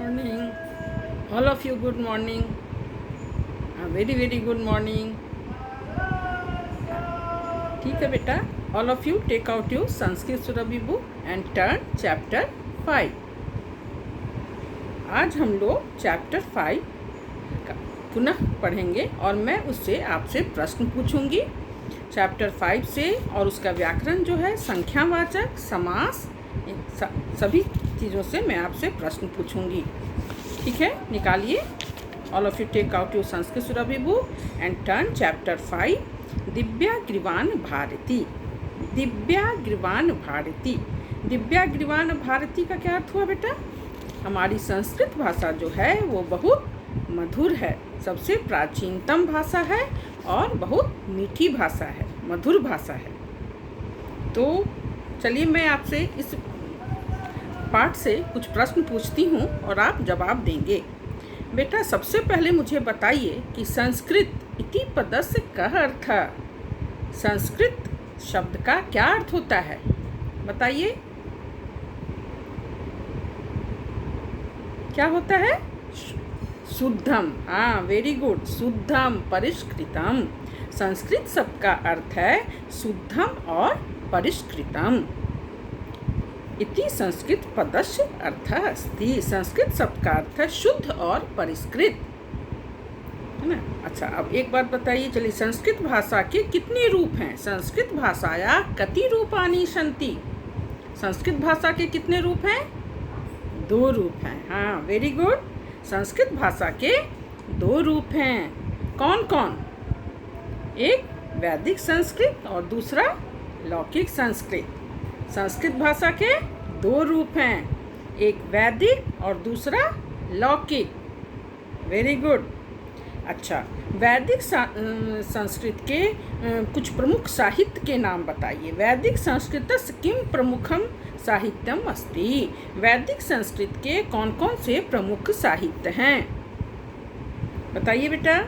morning. All of you, good morning. A very good morning. ठीक है बेटा. All of you take out your Sanskrit Surabhi book and turn chapter 5. आज हम लोग chapter 5 का पुनः पढ़ेंगे और मैं उससे आपसे प्रश्न पूछूंगी. चैप्टर 5 से और उसका व्याकरण जो है, संख्यावाचक, समास, सभी चीज़ों से मैं आपसे प्रश्न पूछूंगी. ठीक है, निकालिए. All of you take out your Sanskrit Surabhi book and turn chapter 5. दिव्याग्रीवान भारती. दिव्याग्रीवान भारती. दिव्याग्रीवान भारती का क्या अर्थ हुआ बेटा? हमारी संस्कृत भाषा जो है वो बहुत मधुर है, सबसे प्राचीनतम भाषा है और बहुत मीठी भाषा है, मधुर भाषा है. तो चलिए मैं आपसे इस पाठ से कुछ प्रश्न पूछती हूँ और आप जवाब देंगे. बेटा सबसे पहले मुझे बताइए कि संस्कृत इति पदस्य कः अर्थः. संस्कृत शब्द का क्या अर्थ होता है? बताइए क्या होता है? शुद्धम. हाँ, वेरी गुड. शुद्धम परिष्कृतम. संस्कृत शब्द का अर्थ है शुद्धम और परिष्कृतम. इति संस्कृत पदस्य अर्थः अस्ति. संस्कृत शब्द का अर्थ है शुद्ध और परिष्कृत, है ना. अच्छा, अब एक बात बताइए. चलिए, संस्कृत भाषा के कितने रूप हैं? संस्कृत भाषाया कति रूपानि सन्ति. संस्कृत भाषा के कितने रूप हैं? 2 रूप हैं. हाँ, वेरी गुड. संस्कृत भाषा के 2 रूप हैं. कौन कौन? एक वैदिक संस्कृत और दूसरा लौकिक संस्कृत. संस्कृत भाषा के 2 रूप हैं, एक वैदिक और दूसरा लौकिक. Very good. अच्छा, वैदिक संस्कृत के कुछ प्रमुख साहित्य के नाम बताइए. वैदिक संस्कृतस्य किम प्रमुखम साहित्यम अस्ति. वैदिक संस्कृत के कौन कौन से प्रमुख साहित्य हैं? बताइए बेटा,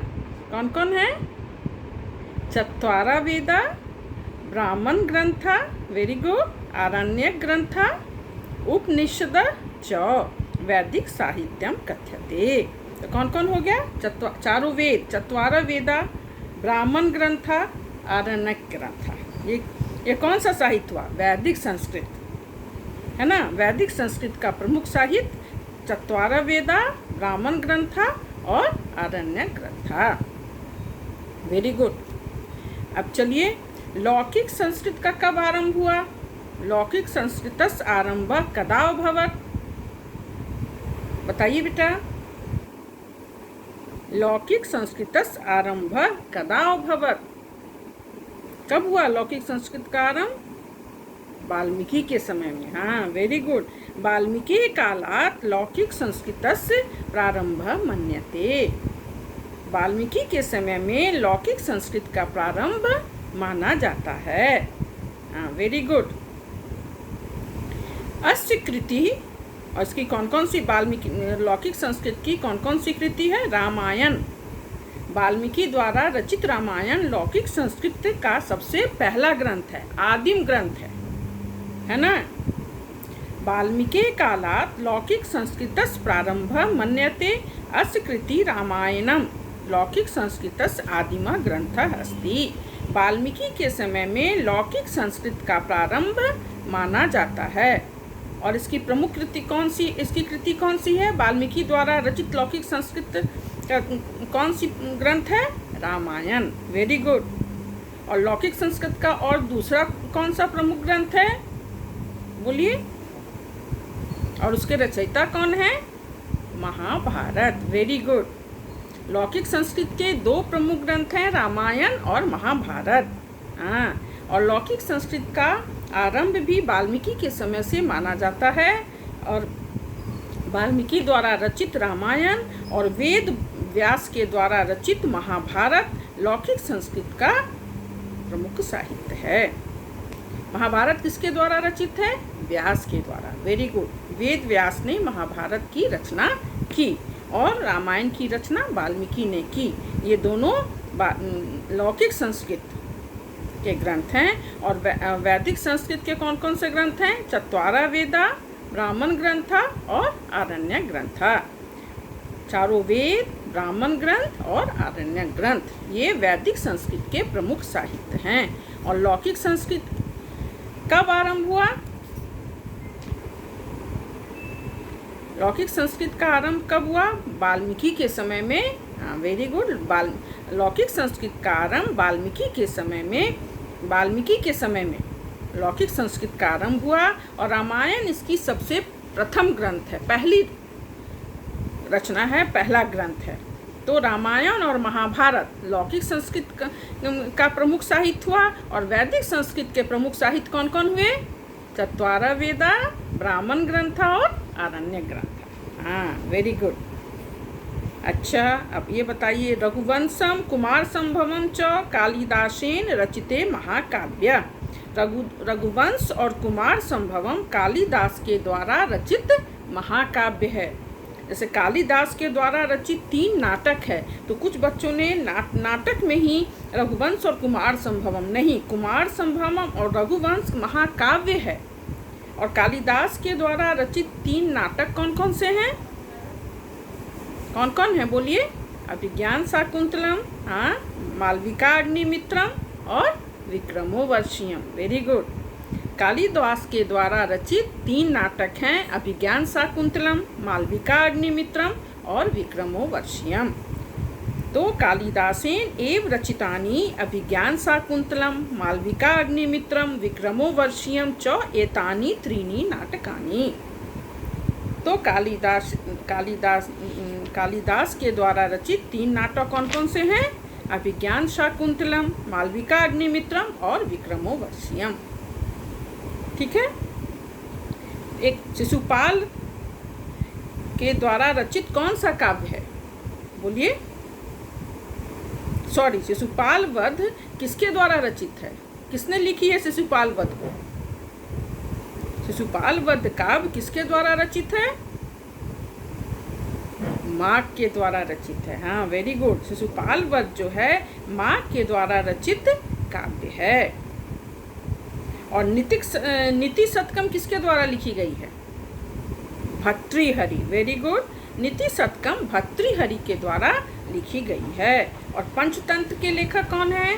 कौन कौन है? चत्वारा वेदा, ब्राह्मण ग्रंथा, वेरी गुड, आरण्यक ग्रंथा, उपनिषद च वैदिक साहित्यम कथ्यते. तो कौन कौन हो गया? चारों वेद, चत्वारा वेदा, ब्राह्मण ग्रंथा, आरण्यक ग्रंथा. ये कौन सा साहित्य हुआ? वैदिक संस्कृत, है ना. वैदिक संस्कृत का प्रमुख साहित्य चत्वारा वेदा, ब्राह्मण ग्रंथा और आरण्यक ग्रंथा. Very good. अब चलिए, लौकिक संस्कृत का कब आरंभ हुआ? लौकिक संस्कृतस्य आरंभः कदा अभवत्. बताइए बेटा, लौकिक संस्कृतस्य आरंभः कदा अभवत्. कब हुआ लौकिक संस्कृत का आरंभ? वाल्मीकि के समय में. हाँ, वेरी गुड. वाल्मीकि कालात् लौकिक संस्कृतस्य प्रारंभः मन्यते. वाल्मीकि के समय में लौकिक संस्कृत का प्रारंभ माना जाता है. हाँ, वेरी गुड. अस्य कृति, और इसकी कौन कौन सी वाल्मीकि लौकिक संस्कृत की कौन कौन सी कृति है? रामायण. वाल्मीकि द्वारा रचित रामायण लौकिक संस्कृत का सबसे पहला ग्रंथ है, आदिम ग्रंथ है ना. वाल्मीकि कालात् लौकिक संस्कृतस्य प्रारंभः मन्यते. अस्य कृति रामायणम लौकिक संस्कृतस्य आदिमः ग्रंथः अस्ति. वाल्मीकि के समय में लौकिक संस्कृत का प्रारंभ माना जाता है. और इसकी प्रमुख कृति कौन सी? इसकी कृति कौन सी है? वाल्मीकि द्वारा रचित लौकिक संस्कृत का कौन सी ग्रंथ है? रामायण. Very good. और लौकिक संस्कृत का और दूसरा कौन सा प्रमुख ग्रंथ है? बोलिए. और उसके रचयिता कौन है? महाभारत. Very good. लौकिक संस्कृत के 2 प्रमुख ग्रंथ हैं, रामायण और महाभारत. हाँ, और लौकिक संस्कृत का आरंभ भी वाल्मीकि के समय से माना जाता है. और वाल्मीकि द्वारा रचित रामायण और वेद व्यास के द्वारा रचित महाभारत लौकिक संस्कृत का प्रमुख साहित्य है. महाभारत किसके द्वारा रचित है? व्यास के द्वारा. Very good. वेद व्यास ने महाभारत की रचना की और रामायण की रचना वाल्मीकि ने की. ये दोनों लौकिक संस्कृत के ग्रंथ हैं. और वैदिक संस्कृत के कौन कौन से ग्रंथ हैं? चत्वारा वेदा, ब्राह्मण ग्रंथ और आरण्यक ग्रंथ। चारों वेद, ब्राह्मण ग्रंथ और आरण्यक ग्रंथ ये वैदिक संस्कृत के प्रमुख साहित्य हैं। और लौकिक संस्कृत कब आरंभ हुआ? लौकिक संस्कृत का आरंभ कब हुआ? वाल्मीकि के समय में। हाँ, वेरी गुड। लौकिक संस्कृत का आरंभ वाल्मीकि के समय में लौकिक संस्कृत का आरंभ हुआ। और रामायण इसकी सबसे प्रथम ग्रंथ है, पहली रचना है, पहला ग्रंथ है। तो रामायण और महाभारत लौकिक संस्कृत का प्रमुख साहित्य हुआ। और वैदिक संस्कृत के प्रमुख साहित्य कौन कौन हुए? चत्वारः वेदा, ब्राह्मण ग्रंथ और आरण्यक ग्रंथ। हाँ, वेरी गुड। अच्छा, अब ये बताइए, रघुवंशम कुमार संभवम च कालिदासेन रचिते महाकाव्य। रघुवंश और कुमार संभवम कालिदास के द्वारा रचित महाकाव्य है। जैसे कालिदास के द्वारा रचित 3 नाटक है, तो कुछ बच्चों ने नाटक में ही रघुवंश और कुमार संभवम, नहीं, कुमार संभवम और रघुवंश महाकाव्य है। और कालिदास के द्वारा रचित 3 नाटक कौन कौन से हैं? कौन कौन है बोलिए? अभिज्ञान शाकुंतलम, हाँ, मालविका अग्निमित्रम और विक्रमोर्वशीयम। Very good. कालिदास के द्वारा रचित 3 नाटक हैं, अभिज्ञान शाकुंतलम, मालविका अग्निमित्रम और विक्रमोर्वशीयम। तो कालिदासेन एव रचितानि अभिज्ञान शाकुंतलम, मालविका अग्निमित्रम, विक्रमोर्वशीयम च एतानि त्रीणि नाटकानि। तो कालिदास के द्वारा रचित 3 नाटक कौन कौन से हैं? अभिज्ञान शाकुंतलम, मालविका अग्निमित्रम और विक्रमोर्वशीयम। ठीक है। एक शिशुपाल के द्वारा रचित कौन सा काव्य है बोलिए? सॉरी, शिशुपाल वध किसके द्वारा रचित है? किसने लिखी है शिशुपाल वध को? शिशुपाल वध काव्य किसके द्वारा रचित है? माँ के द्वारा रचित है। हाँ, वेरी गुड। शिशुपाल वध जो है माँ के द्वारा रचित काव्य है। और नीति शतकम किसके द्वारा लिखी गई है? भर्तृहरि। Very good. नीति शतकम भर्तृहरि के द्वारा लिखी गई है। और पंचतंत्र के लेखक कौन है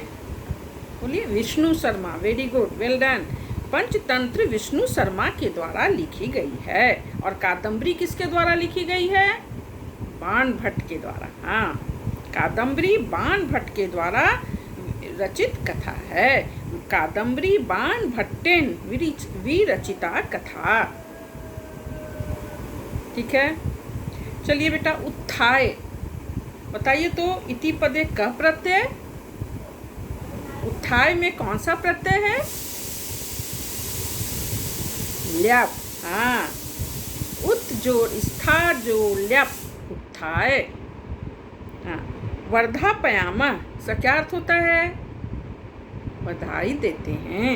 बोलिए? Vishnu Sharma. Very good, well done. Panchatantra Vishnu Sharma के द्वारा लिखी गई है। और कादम्बरी किसके द्वारा लिखी गई है? बाण भट्ट के द्वारा। हाँ, कादम्बरी बाण भट्ट के द्वारा रचित कथा है। कादम्बरी बाण भट्टेन विरचिता कथा। ठीक है। चलिए बेटा, उत्थाय बताइए तो, इति पदे क प्रत्यय? उत्थाय में कौन सा प्रत्यय है? ल्यप। हाँ, उत जोड़ स्था जोड़ ल्यप, उत्थाय। हाँ, वर्धापयामा सा क्या अर्थ होता है? बधाई देते हैं।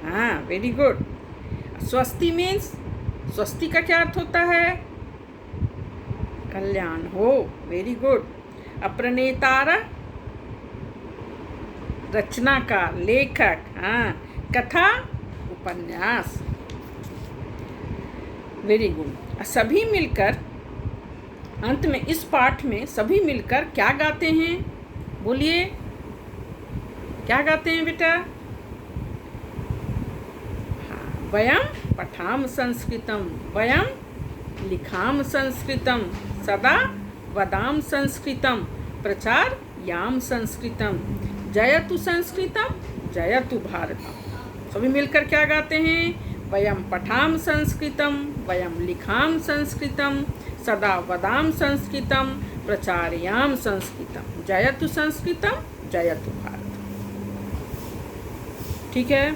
हाँ, वेरी गुड। स्वस्ति मीन्स, स्वस्ति का क्या अर्थ होता है? कल्याण हो। Very good. अप्रणेतार रचनाकार, लेखक। हाँ, कथा, उपन्यास। Very good. सभी मिलकर अंत में इस पाठ में सभी मिलकर क्या गाते हैं बोलिए? क्या गाते हैं बेटा? हाँ, वयम पठाम संस्कृतम, वयम लिखाम संस्कृतम, सदा वदाम संस्कृतम, प्रचार याम संस्कृतम, जयतु संस्कृतम, जयतु भारतम। सभी मिलकर क्या गाते हैं? वयम पठाम संस्कृतम, वयम लिखाम संस्कृतम, सदा वदाम संस्कृतम, प्रचारयाम संस्कृतम, जयतु संस्कृतम, जयतु भारत। ठीक है।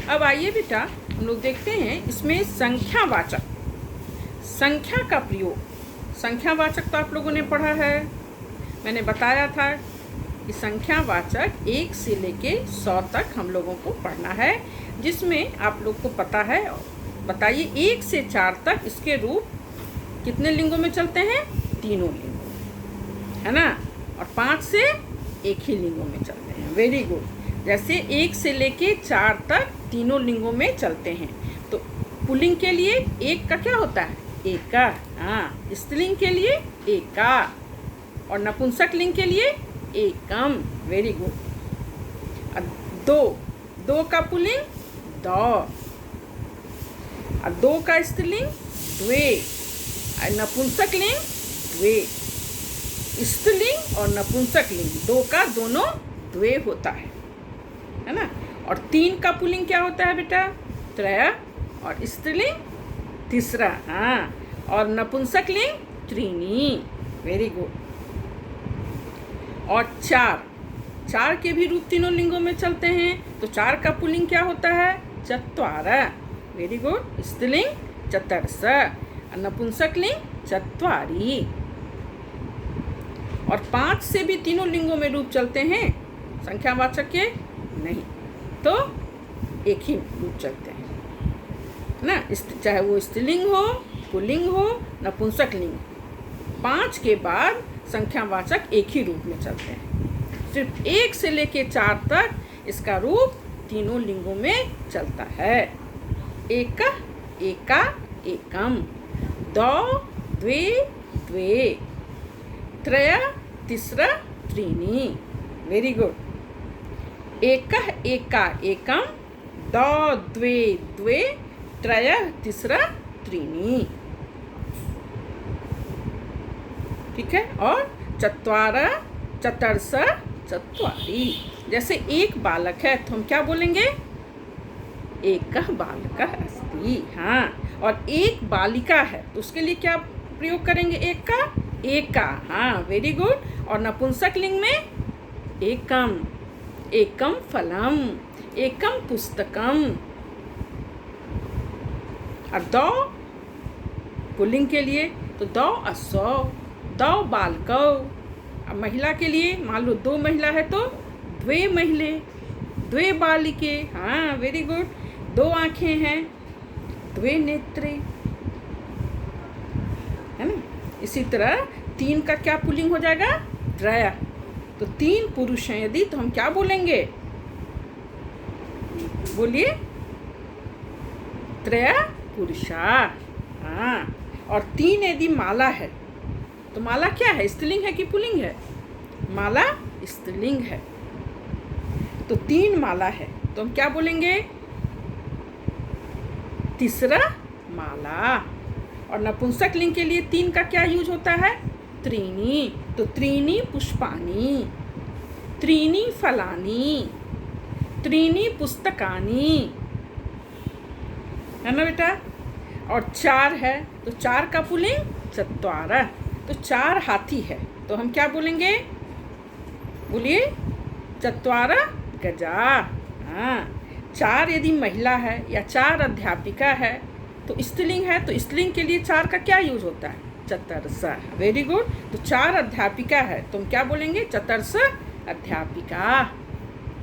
अब आइए बेटा, हम लोग देखते हैं इसमें संख्यावाचक, संख्या का प्रयोग। संख्यावाचक तो आप लोगों ने पढ़ा है, मैंने बताया था कि संख्यावाचक 1 से लेके 100 तक हम लोगों को पढ़ना है, जिसमें आप लोग को पता है। बताइए, 1 से 4 तक इसके रूप कितने लिंगों में चलते हैं? 3 लिंगों, है ना। और 5 से 1 ही लिंगों में चलते हैं। Very good. जैसे 1 से लेके 4 तक तीनों लिंगों में चलते हैं। तो पुल्लिंग के लिए एक का क्या होता है? एका। हाँ, स्त्रीलिंग के लिए एका और नपुंसक लिंग के लिए एकम। Very good. दो, दो का पुल्लिंग दो और दो का स्त्रीलिंग द्वे और नपुंसक लिंग द्वे। स्त्रीलिंग और नपुंसक लिंग दो का दोनों द्वे होता है ना। और तीन का पुल्लिंग क्या होता है बेटा? त्रय और स्त्रीलिंग तीसरा। हाँ, और नपुंसक लिंग त्रीणी। Very good. और चार, चार के भी रूप तीनों लिंगों में चलते हैं। तो चार का पुल्लिंग क्या होता है? चत्वार। Very good. स्त्रीलिंग चतर्स, नपुंसक लिंग चत्वारी। और पांच से भी तीनों लिंगों में रूप चलते हैं, संख्यावाचक के नहीं, तो एक ही रूप चलते हैं ना। चाहे वो स्त्रीलिंग हो, पुल्लिंग हो, नपुंसक लिंग, पांच के बाद संख्यावाचक एक ही रूप में चलते हैं। सिर्फ एक से लेके चार तक इसका रूप तीनों लिंगों में चलता है। एक, एका, एकम, दो, द्वे, द्वे, त्रय, तीसरा, त्रीणी। Very good. एक, एका, एकम, दो, द्वे, द्वे, त्रय, तीसरा, त्रीणी। ठीक है। और चत्वार, चतर्स, चत्वारी। जैसे एक बालक है तो हम क्या बोलेंगे? एकः बालकः अस्ति। हाँ, और एक बालिका है तो उसके लिए क्या प्रयोग करेंगे? एक का, एका। हाँ, वेरी गुड। और नपुंसक लिंग में एकम, एकम फलम, एकम पुस्तकम। और दो पुल्लिंग के लिए तो दो असौ, दो बालकौ। अब महिला के लिए मान लो दो महिला है तो द्वे महिले, द्वे बालिके। हाँ, वेरी गुड। दो आंखें हैं, द्वे नेत्रे, है ना। इसी तरह तीन का क्या पुल्लिंग हो जाएगा? त्रय। तो तीन पुरुष हैं यदि तो हम क्या बोलेंगे? बोलिए, त्रय पुरुषा। हाँ, और तीन यदि माला है तो माला क्या है? स्त्रीलिंग है कि पुल्लिंग है? माला स्त्रीलिंग है। तो तीन माला है तो हम क्या बोलेंगे? तीसरा माला। और नपुंसक लिंग के लिए तीन का क्या यूज होता है? त्रीणी। तो त्रीणी पुष्पाणि, त्रीणी फलानि, त्रीणी पुस्तकानि, है ना बेटा। और चार है तो चार का पुल्लिंग चत्वार। तो चार हाथी है तो हम क्या बोलेंगे? बोलिए, चत्वार गजा। हाँ, चार यदि महिला है या चार अध्यापिका है तो स्त्रीलिंग है तो स्त्रीलिंग के लिए चार का क्या यूज होता है? चतर्स। Very good. तो चार अध्यापिका है तो हम क्या बोलेंगे? चतर्स अध्यापिका,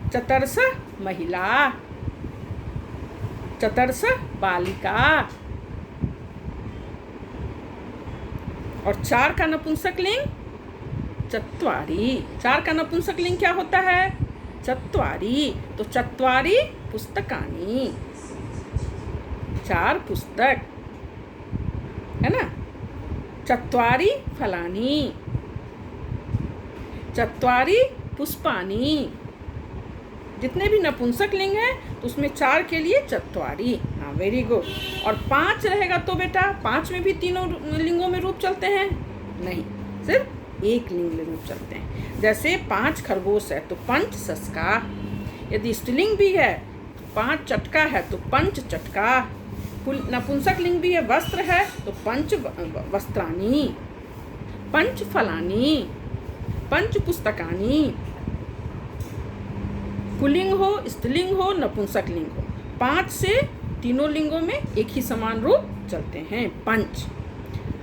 चतर्स महिला, चतर्स बालिका। और चार का नपुंसक लिंग चत्वारी। चार का नपुंसक लिंग क्या होता है? चत्वारी। तो चत्वारी पुस्तकानि, चार पुस्तक, है ना। चत्वारी फलानि, चत्वारी पुष्पाणि। जितने भी नपुंसक लिंग है तो उसमें चार के लिए चत्वारी। हाँ, वेरी गुड। और पांच रहेगा तो बेटा पांच में भी तीनों लिंगों में रूप चलते हैं? नहीं, सिर्फ एक लिंग में रूप चलते हैं। जैसे पांच खरगोश है तो पंच सस्का। यदि स्त्रीलिंग भी है तो पांच चटका है तो पंच चटका। नपुंसक लिंग भी है, वस्त्र है तो पंच वस्त्राणि, पंच फलानि, पंच पुस्तकानि। पुल्लिंग हो, स्त्रीलिंग हो, नपुंसक लिंग हो, पांच से तीनों लिंगों में एक ही समान रूप चलते हैं, पंच।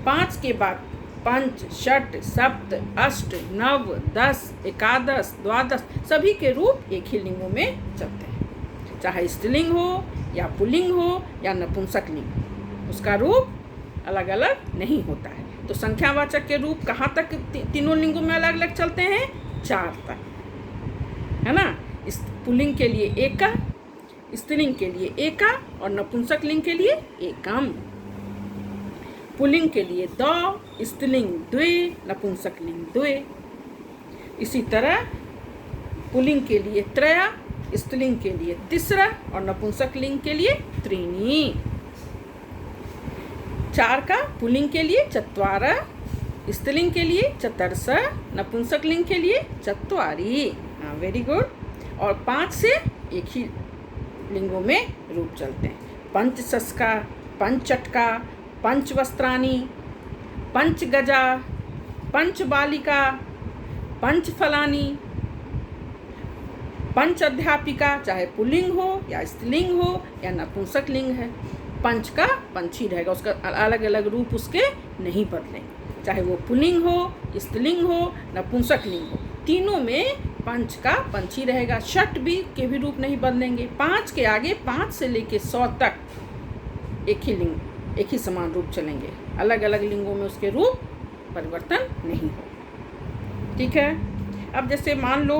पांच के बाद पंच, षट, सप्त, अष्ट, नव, 10, एकादश, द्वादश सभी के रूप एक ही लिंगों में चलते हैं। चाहे स्त्रीलिंग हो या पुल्लिंग हो या नपुंसक लिंग, उसका रूप अलग अलग नहीं होता है। तो संख्यावाचक के रूप कहाँ तक तीनों लिंगों में अलग अलग चलते हैं? चार तक, है ना। इस पुल्लिंग के लिए एक, स्त्रीलिंग के लिए एका और नपुंसक लिंग के लिए एकम। पुल्लिंग के लिए दो, स्त्रीलिंग द्वे, नपुंसक लिंग द्वे। इसी तरह पुल्लिंग के लिए त्रया, स्त्रीलिंग के लिए तिसरा और नपुंसक लिंग के लिए त्रीणी। 4 का पुल्लिंग के लिए चत्वारा, स्त्रीलिंग के लिए चतुर्स, नपुंसक लिंग के लिए चत्वारी। हाँ, वेरी गुड। और 5 से एक ही लिंगों में रूप चलते हैं। पंचशस्का, पंचटका, पंचवस्त्राणी, पंचगजा, पंचबालिका, पंचफलानी, पंच अध्यापिका, चाहे पुल्लिंग हो या स्त्रीलिंग हो या नपुंसक लिंग है, पंच का पंच ही रहेगा, उसका अलग अलग रूप उसके नहीं बदलेंगे, चाहे वो पुल्लिंग हो, स्त्रीलिंग हो, नपुंसक लिंग हो, तीनों में पंच का पंच ही रहेगा। षट भी के भी रूप नहीं बदलेंगे। 5 के आगे 5 से लेके 100 तक एक ही लिंग, एक ही समान रूप चलेंगे, अलग अलग लिंगों में उसके रूप परिवर्तन नहीं हो। ठीक है। अब जैसे मान लो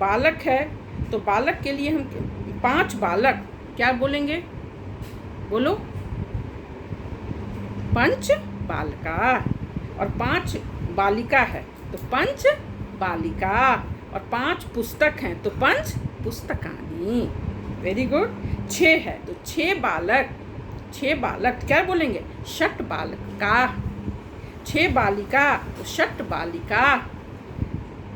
बालक है, तो बालक के लिए हम 5 बालक क्या बोलेंगे, बोलो, पंच बालका। और 5 बालिका है तो पंच बालिका। और 5 पुस्तक हैं तो पंच पुस्तकानी। Very good. 6 है तो 6 बालक, 6 बालक क्या बोलेंगे, षट बालका। 6 बालिका तो षट बालिका।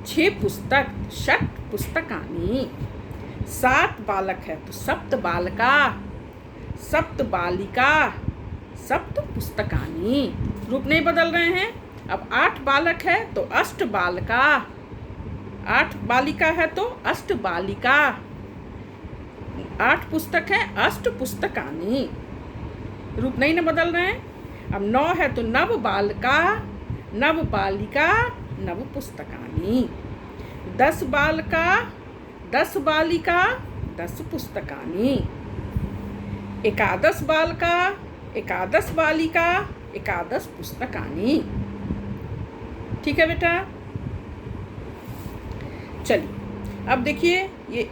6 पुस्तक, षट पुस्तकानी। 7 बालक है तो सप्त बालका, सप्त बालिका, सप्त पुस्तकानी। रूप नहीं बदल रहे हैं। अब 8 बालक है तो अष्ट बालका, 8 बालिका है तो अष्ट बालिका। 8 पुस्तक है, अष्ट पुस्तकानी। रूप नहीं न बदल रहे हैं। अब 9 है तो नव बालका, नव बालिका, नव पुस्तकानी। 10 बालका, 10 बालिका, 10 पुस्तकानी। 11 बालका, 11 बालिका, 11 पुस्तकानी। ठीक है बेटा। चलिए अब देखिए, ये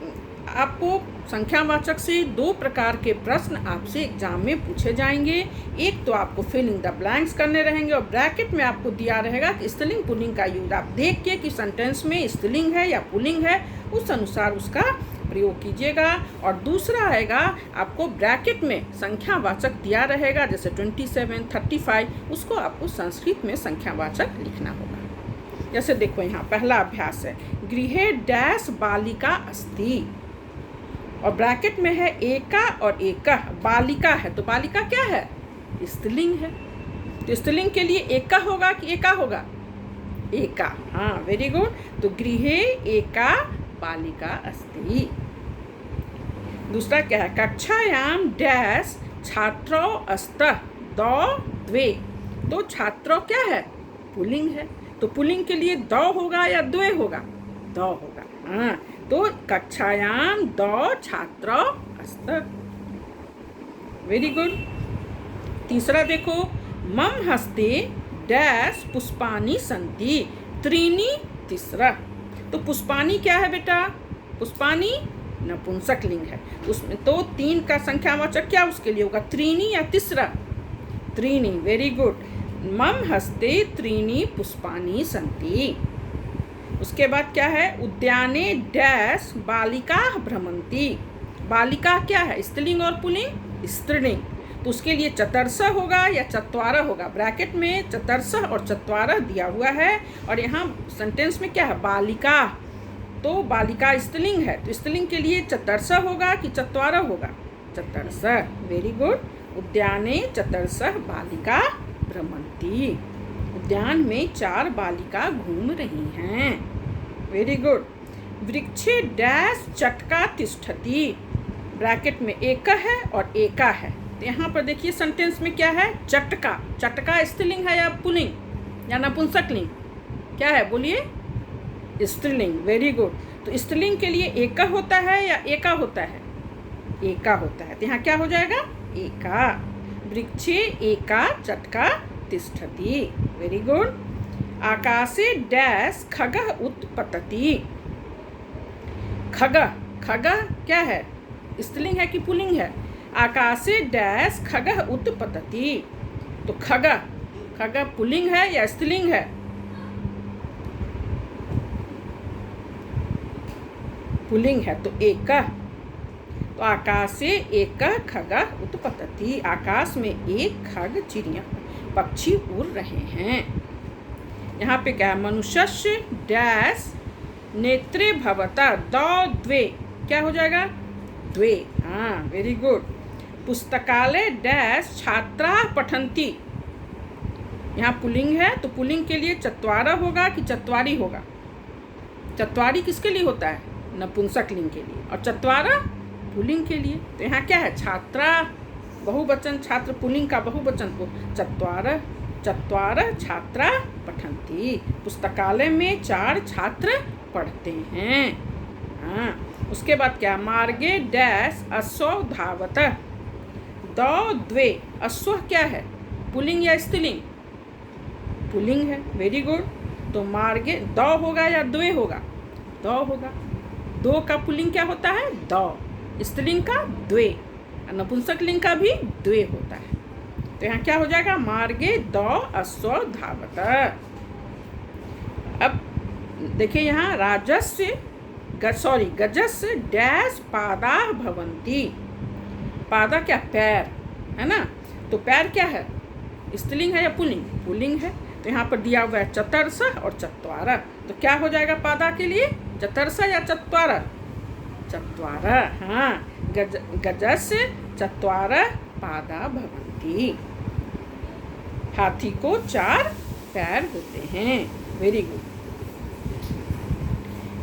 आपको संख्यावाचक से 2 प्रकार के प्रश्न आपसे एग्जाम में पूछे जाएंगे। एक तो आपको फिल इन द ब्लैंक्स करने रहेंगे और ब्रैकेट में आपको दिया रहेगा कि स्त्रीलिंग पुल्लिंग का यूज। आप देख के कि सेंटेंस में स्त्रीलिंग है या पुल्लिंग है, उस अनुसार उसका प्रयोग कीजिएगा। और दूसरा आएगा, आपको ब्रैकेट में संख्यावाचक दिया रहेगा, जैसे 27, 35, उसको आपको संस्कृत में संख्यावाचक लिखना होगा। जैसे देखो यहाँ पहला अभ्यास है, गृहे डैश बालिका अस्ति, और ब्रैकेट में है एका और एका। बालिका है तो बालिका क्या है, स्त्रीलिंग है, तो स्त्रीलिंग के लिए एका होगा कि एका होगा, एका। हाँ, वेरी गुड। तो गृहे एका बालिका अस्ति। दूसरा क्या है, कक्षायाम डैश छात्रो अस्तः दो द्वे, तो छात्रो क्या है, पुल्लिंग है, तो पुल्लिंग के लिए दो होगा या द्वे होगा, दो होगा। हाँ, तो कक्षायाम दो छात्रो अस्तः। Very good. तीसरा देखो, मम हस्ते डैश पुष्पानि सन्ति त्रीणि तिस्रा, तो पुष्पानि क्या है बेटा, पुष्पानि नपुंसक लिंग है, उसमें तो 3 का संख्यावाचक क्या उसके लिए होगा, त्रीणि या तिस्रा, त्रीणि। Very good. मम हस्ते त्रीणि पुष्पानि सन्ति। उसके बाद क्या है, उद्याने डैश बालिका भ्रमंती, बालिका क्या है, स्त्रीलिंग और पुल्लिंग, स्त्रीलिंग, तो उसके लिए चतुर्स होगा या चत्वारा होगा। ब्रैकेट में चतुर्स और चत्वारा दिया हुआ है, और यहाँ सेंटेंस में क्या है, बालिका, तो बालिका स्त्रीलिंग है, तो स्त्रीलिंग के लिए चतुर्स होगा कि चत्वारा होगा, चतुर्स। Very good. उद्याने चतुर्स बालिका भ्रमंती, उद्यान में 4 बालिका घूम रही हैं। Very good. वृक्षे डैश चटका तिष्ठति, ब्रैकेट में एक है और एका है, तो यहाँ पर देखिए सेंटेंस में क्या है, चटका, चटका स्त्रीलिंग है या पुल्लिंग या नपुंसक लिंग, क्या है बोलिए, स्त्रीलिंग। Very good. तो स्त्रीलिंग के लिए एका होता है या एका होता है, एका होता है, तो यहाँ क्या हो जाएगा, एका। वृक्षे एका चटका तिष्ठति। Very good. आकाशे डैश खगः उत्पतति, खगः, खगः क्या है, स्त्रीलिंग है कि पुल्लिंग है? आकाशे डैश खगः उत्पतति। तो खगः, खगः पुल्लिंग है या स्त्रीलिंग है? पुल्लिंग है, तो एकः। तो आकाशे एकः खगः उत्पतति। आकाश में एक खग, चिड़िया, पक्षी उड़ रहे हैं। यहाँ पे क्या है? मनुष्यस्य डैश नेत्रे भवता द्वे। क्या हो जाएगा? द्वे। हाँ, वेरी गुड। पुस्तकालय डैश छात्रा पठन्ति। यहाँ पुल्लिंग है, तो पुल्लिंग के लिए चत्वारा होगा कि चत्वारी होगा? चत्वारी किसके लिए होता है? नपुंसक लिंग के लिए, और चत्वारा पुल्लिंग के लिए। तो यहाँ क्या है? छात्रा बहुवचन, छात्र पुल्लिंग का बहुवचन, तो चत्वारः, चत्वारः छात्रा पठन्ति। पुस्तकालय में 4 छात्र पढ़ते हैं। हाँ, उसके बाद क्या? मार्गे डैश अश्व धावतः द्वे। अश्व क्या है? पुल्लिंग या स्त्रीलिंग? पुल्लिंग है, वेरी गुड। तो मार्गे द होगा या द्वे होगा? द होगा। दो का पुल्लिंग क्या होता है? द। स्त्रीलिंग का द्वे, नपुंसक लिंग का भी द्वे होता है। तो यहाँ क्या हो जाएगा? मार्गे द अश्व धावतः। अब देखिए यहाँ राजस्य गजस्य डैश पादा भवन्ति। पादा क्या? पैर, है ना? तो पैर क्या है? स्त्रीलिंग है या पुल्लिंग? पुल्लिंग है। तो यहाँ पर दिया हुआ है चतुर्षः और चत्वारः। तो क्या हो जाएगा पादा के लिए? चतुर्षः या चत्वारः? चत्वारः। हाँ, गजस्य चत्वारः पादा भवन्ति। हाथी को 4 पैर होते हैं। Very good.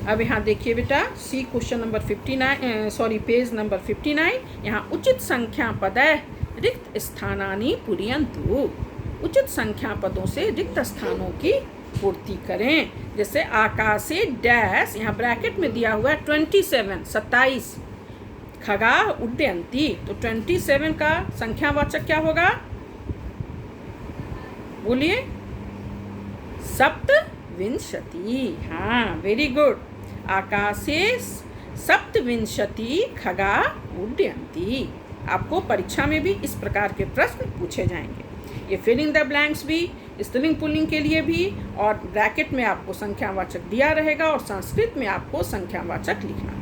अब यहाँ देखिए बेटा, सी क्वेश्चन नंबर 59, पेज नंबर 59। यहाँ उचित संख्या पदः रिक्त स्थानानि पूरयन्तु। उचित संख्या पदों से रिक्त स्थानों की पूर्ति करें। जैसे आकाशे डैश, यहाँ ब्रैकेट में दिया हुआ है 27, 27, खगाः उड्डयन्ति। तो 27 का संख्यावाचक क्या होगा? बोलिए। सप्तविंशति। हाँ, वेरी गुड। आकाशे सप्तविंशति खगाः उड्डयन्ति। आपको परीक्षा में भी इस प्रकार के प्रश्न पूछे जाएंगे। ये फिल इन द ब्लैंक्स भी स्त्रीलिंग पुल्लिंग के लिए भी, और ब्रैकेट में आपको संख्यावाचक दिया रहेगा, और संस्कृत में आपको संख्यावाचक लिखना है।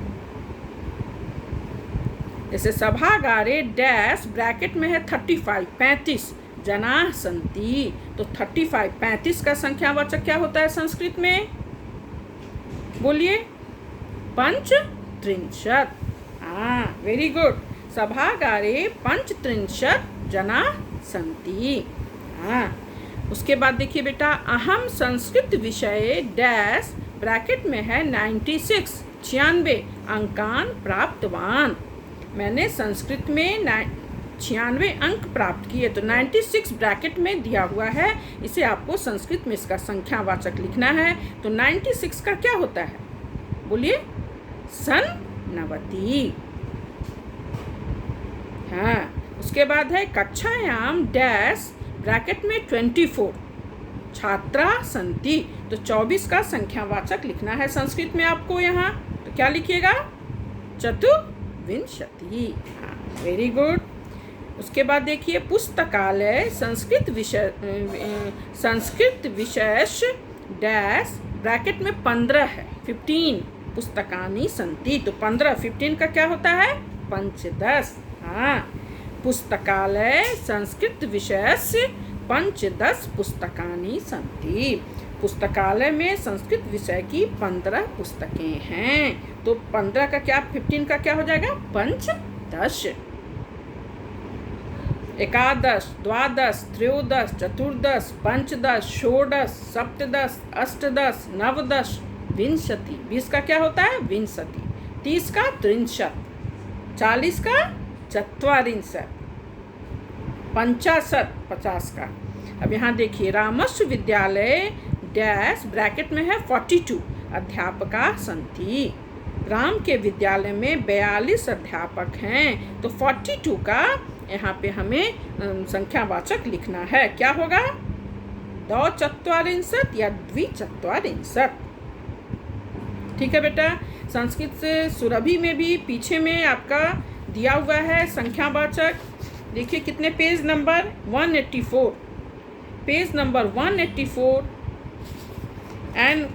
जैसे सभागारे डैश, ब्रैकेट में है 35, 35 जनाः सन्ति। तो 35, 35 का संख्यावाचक क्या होता है संस्कृत में? बोलिए। पंचत्रिंशत्। हाँ, वेरी गुड। सभागारे पंचत्रिंशत् जनाः सन्ति। हाँ, उसके बाद देखिए बेटा, अहम संस्कृत विषये डैश, ब्रैकेट में है 96, 96 अंकान प्राप्तवान। मैंने संस्कृत में 96 अंक प्राप्त किए। तो 96 ब्रैकेट में दिया हुआ है, इसे आपको संस्कृत में इसका संख्यावाचक लिखना है। तो 96 का क्या होता है? बोलिए। सन्नवति। हाँ, उसके बाद है कक्षायाम डैश, ब्रैकेट में 24 छात्रा सन्ति। तो 24 का संख्यावाचक लिखना है संस्कृत में आपको यहाँ। तो क्या लिखिएगा? चतुर्विंशति। हाँ, वेरी गुड। उसके बाद देखिए, पुस्तकालय संस्कृत विशेष डैश, ब्रैकेट में 15 है, 15 पुस्तकानि सन्ति। तो 15, 15 का क्या होता है? पंचदश। हाँ, पुस्तकालय संस्कृत विशेष पंचदश पुस्तकानि सन्ति। पुस्तकालय में संस्कृत विषय की 15 पुस्तकें हैं। तो 15 का क्या, 15 का क्या हो जाएगा? पंचदश। एकादश, द्वादश, त्रयोदश, चतुर्दश, पंचदश, षोडश, सप्तदश, अष्टदश, नवदश, विंशति। 20 का क्या होता है? विंशति। 30 का त्रिंशत्, 40 का चत्वारिंशत्, 50, 50 का। अब यहाँ देखिए, रामस्व विद्यालय डैश, ब्रैकेट में है 42 अध्यापका सन्ति। राम के विद्यालय में 42 अध्यापक हैं। तो 42 का यहाँ पे हमें संख्यावाचक लिखना है। क्या होगा? द्विचत्वारिंशत् या द्विचत्वारिंशत्। ठीक है बेटा। संस्कृत से सुरभि में भी पीछे में आपका दिया हुआ है संख्यावाचक। देखिए कितने page number 184, page number 184 and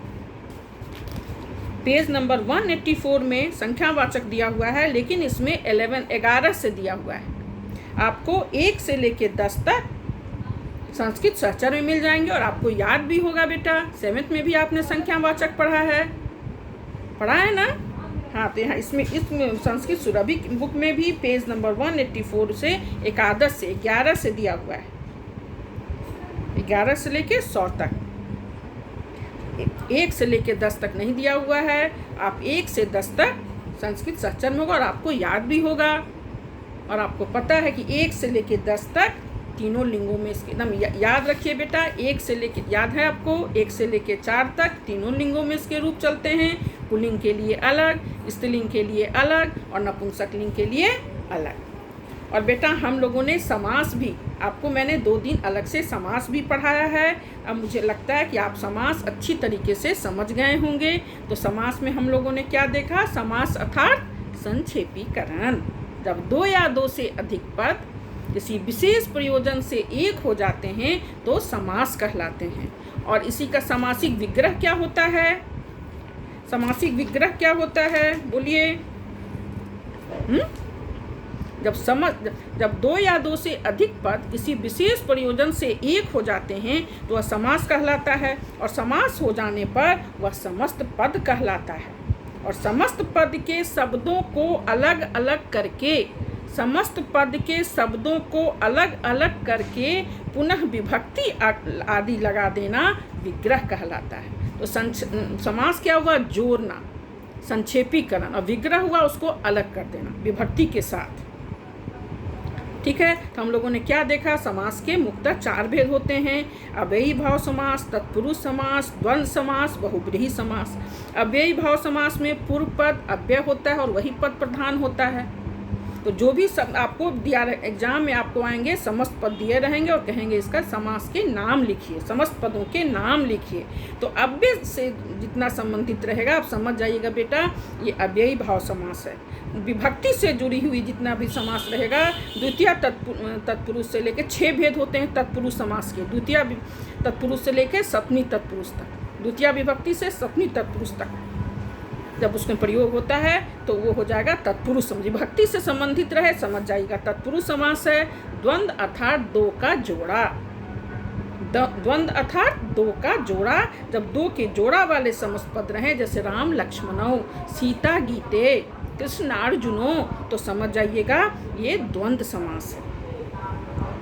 page number 184 में संख्यावाचक दिया हुआ है, लेकिन इसमें 11 से दिया हुआ है। आपको 1 से लेके 10 तक संस्कृत सहचर में मिल जाएंगे और आपको याद भी होगा बेटा। 7th में भी आपने संख्यावाचक पढ़ा है ना। हाँ, तो यहाँ इसमें संस्कृत सुरभि बुक में भी पेज नंबर 184 से एकादश से 11 से दिया हुआ है, 11 से लेके 100 तक। 1 से लेके 10 तक नहीं दिया हुआ है। आप 1 से 10 तक संस्कृत सहचर में होगा और आपको याद भी होगा। और आपको पता है कि 1 से लेके 10 तक तीनों लिंगों में इसके एकदम याद रखिए बेटा। 1 से लेके याद है आपको, 1 से लेके 4 तक तीनों लिंगों में इसके रूप चलते हैं। पुल्लिंग के लिए अलग, स्त्रीलिंग के लिए अलग और नपुंसकलिंग के लिए अलग। और बेटा हम लोगों ने समास भी, आपको मैंने 2 दिन अलग से समास भी पढ़ाया है। अब मुझे लगता है कि आप समास अच्छी तरीके से समझ गए होंगे। तो समास में हम लोगों ने क्या देखा? समास अर्थात संक्षेपीकरण। जब 2 या 2 से अधिक पद किसी विशेष प्रयोजन से एक हो जाते हैं तो समास कहलाते हैं। और इसी का समासिक विग्रह क्या होता है? समासिक विग्रह क्या होता है, बोलिए। जब 2 या 2 से अधिक पद किसी विशेष प्रयोजन से एक हो जाते हैं तो वह समास कहलाता है। और समास हो जाने पर वह समस्त पद कहलाता है। और समस्त पद के शब्दों को अलग अलग करके, समस्त पद के शब्दों को अलग अलग करके पुनः विभक्ति आदि लगा देना विग्रह कहलाता है। तो समास क्या हुआ? जोड़ना, संक्षेपीकरण। और विग्रह हुआ उसको अलग कर देना विभक्ति के साथ। ठीक है, तो हम लोगों ने क्या देखा? समास के मुख्यतः 4 भेद होते हैं: अव्ययी भाव समास, तत्पुरुष समास, द्वंद्व समास, बहुब्रीहि समास। अव्ययी भाव समास में पूर्व पद अव्यय होता है और वही पद प्रधान होता है। तो जो भी आपको दिया एग्जाम में आपको आएंगे, समस्त पद दिए रहेंगे और कहेंगे इसका समास के नाम लिखिए, समस्त पदों के नाम लिखिए। तो अव्यय से जितना संबंधित रहेगा आप समझ जाइएगा बेटा, ये अव्ययी भाव समास है। विभक्ति से जुड़ी हुई जितना भी समास रहेगा, द्वितीय तत्पुरुष से लेकर 6 भेद होते हैं तत्पुरुष समास के। द्वितीय तत्पुरुष से लेकर सप्तमी तत्पुरुष तक, द्वितीय विभक्ति से सप्तमी तत्पुरुष तक जब उसमें प्रयोग होता है तो वो हो जाएगा तत्पुरुष समास। विभक्ति से संबंधित रहे समझ जाइएगा तत्पुरुष समास है। द्वंद्व अर्थात 2 का जोड़ा, द्वंद्व अर्थात 2 का जोड़ा। जब 2 के जोड़ा वाले समस्त पद रहे, जैसे राम लक्ष्मणों, सीता गीते, कृष्ण अर्जुनो, तो समझ जाइएगा ये द्वंद्व समास है।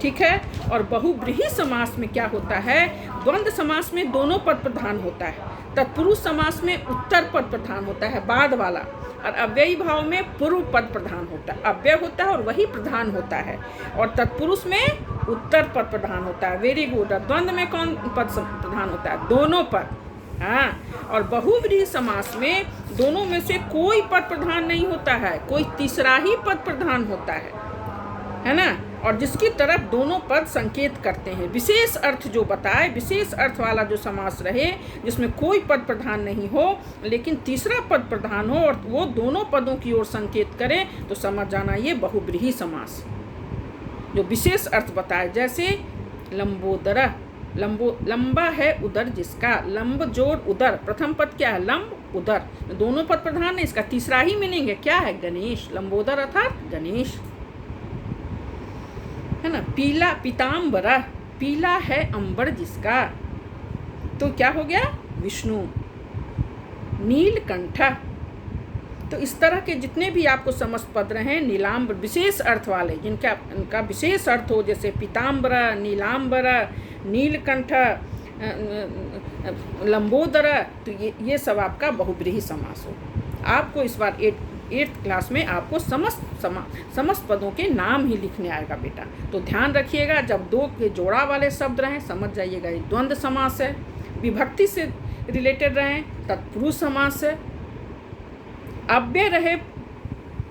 ठीक है। और बहुब्रीहि समास में क्या होता है? द्वंद्व समास में दोनों पद प्रधान होता है। तत्पुरुष समास में उत्तर पद प्रधान होता है, बाद वाला। और अव्ययी भाव में पूर्व पद प्रधान होता है, अव्यय होता है और वही प्रधान होता है। और तत्पुरुष में उत्तर पद प्रधान होता है। Very good. और द्वंद्व में कौन पद प्रधान होता है? दोनों पद। हाँ। और बहुब्रीहि समास में दोनों में से कोई पद प्रधान नहीं होता है, कोई तीसरा ही पद प्रधान होता है ना। और जिसकी तरफ दोनों पद संकेत करते हैं। विशेष अर्थ जो बताए, विशेष अर्थ वाला जो समास रहे, जिसमें कोई पद प्रधान नहीं हो लेकिन तीसरा पद प्रधान हो और वो दोनों पदों की ओर संकेत करे, तो समझ जाना ये बहुब्रीहि समास। जो विशेष अर्थ बताए, जैसे लंबोदर, लंबा है उदर जिसका, लंब जोड़ उदर, प्रथम पद क्या है? लंब उदर, दोनों पद प्रधान है। इसका तीसरा ही मीनिंग है, क्या है? गणेश। लंबोदर अर्थात गणेश, है ना। पीला पीताम्बरा, पीला है अंबर जिसका, तो क्या हो गया? विष्णु। नीलकंठ, तो इस तरह के जितने भी आपको समस्त पद रहे नीलाम्बर, विशेष अर्थ वाले, जिनका उनका विशेष अर्थ हो, जैसे पीताम्बरा, नीलाम्बरा, नीलकंठ, लंबोदर, तो ये सब आपका बहुब्रीहि समास हो। आपको इस बार 8th क्लास में आपको समस्त पदों के नाम ही लिखने आएगा बेटा। तो ध्यान रखिएगा, जब 2 के जोड़ा वाले शब्द रहें समझ जाइएगा ये द्वंद्व समास है। विभक्ति से रिलेटेड रहें तत्पुरुष समास है। अव्यय रहे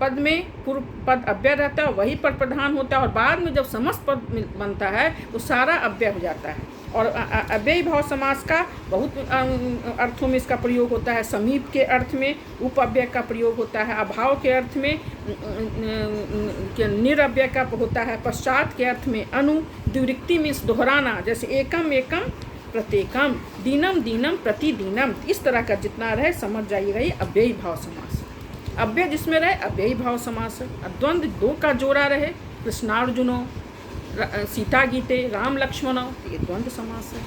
पद में, पूर्व पद अव्यय रहता है, वही पद प्रधान होता है। और बाद में जब समस्त पद बनता है तो सारा अव्यय हो जाता है। और अव्ययी भाव समास का बहुत अर्थों में इसका प्रयोग होता है। समीप के अर्थ में उपअव्यय का प्रयोग होता है, अभाव के अर्थ में निरअव्यय का होता है, पश्चात के अर्थ में अनु, द्विवृत्ति मीन्स दोहराना, जैसे एकम एकम प्रत्येकम, दीनम दीनम प्रतिदीनम, इस तरह का जितना रहे समझ जाइएगा ये अव्ययी भाव समास। अव्यय जिसमें रहे अव्ययी भाव समास है। द्वंद्व दो का जोड़ा रहे, कृष्णार्जुनो, सीता गीते, राम लक्ष्मणों, ये द्वंद्व समास है।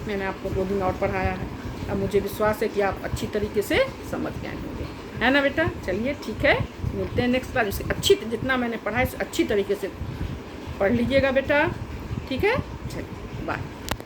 मैंने आपको 2 दिन और पढ़ाया है। अब मुझे विश्वास है कि आप अच्छी तरीके से समझ गए होंगे, है ना बेटा। चलिए ठीक है, मिलते हैं नेक्स्ट क्लास। अच्छी जितना मैंने पढ़ा है अच्छी तरीके से पढ़ लीजिएगा बेटा, ठीक है। चलिए बाय।